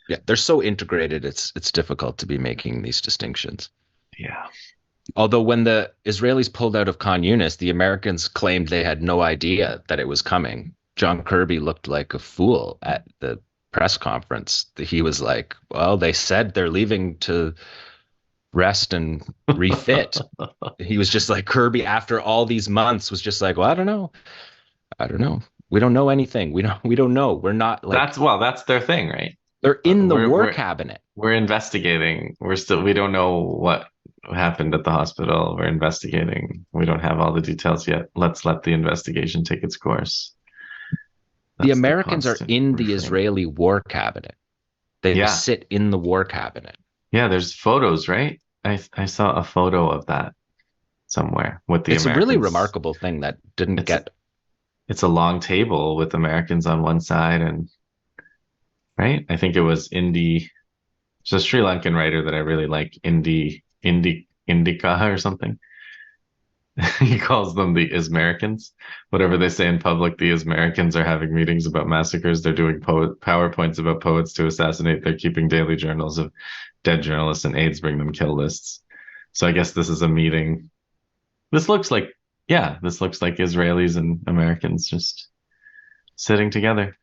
Yeah, they're so integrated, it's difficult to be making these distinctions. Yeah. Although when the Israelis pulled out of Khan Yunis, the Americans claimed they had no idea that it was coming. John Kirby looked like a fool at the press conference. He was like, "Well, they said they're leaving to rest and refit." He was just like Kirby after all these months was just like, "Well, I don't know. I don't know. We don't know anything. We don't know. We're not like That's their thing, right? they're in the We're war we're cabinet." we're investigating. We don't know what happened at the hospital. We're investigating. We don't have all the details yet. Let's let the investigation take its course. The That's the Americans are constant in the refrain. Israeli war cabinet. They Yeah. sit in the war cabinet. Yeah, there's photos, right? I saw a photo of that somewhere with the It's a really Americans. remarkable thing that didn't It's get. it's a long table with Americans on one side and right? I think it was Indi, it's a Sri Lankan writer that I really like, Indica or something. He calls them the Ismericans. Whatever they say in public, the Ismericans are having meetings about massacres. They're doing PowerPoints about poets to assassinate. They're keeping daily journals of dead journalists and aides bring them kill lists. So I guess this is a meeting. This looks like, yeah, this looks like Israelis and Americans just sitting together.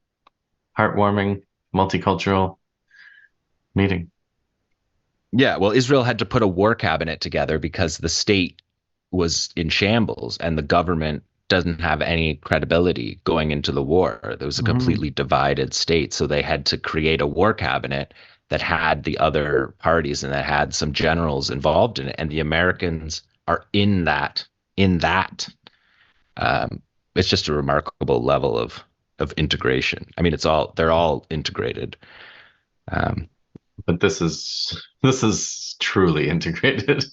Heartwarming, multicultural meeting. Yeah, well, Israel had to put a war cabinet together because the state was in shambles and the government doesn't have any credibility going into the war. There was a Mhm. completely divided state, so they had to create a war cabinet that had the other parties and that had some generals involved in it. And the Americans are in that. Um, it's just a remarkable level of integration. I mean, they're all integrated. Um, But this is truly integrated.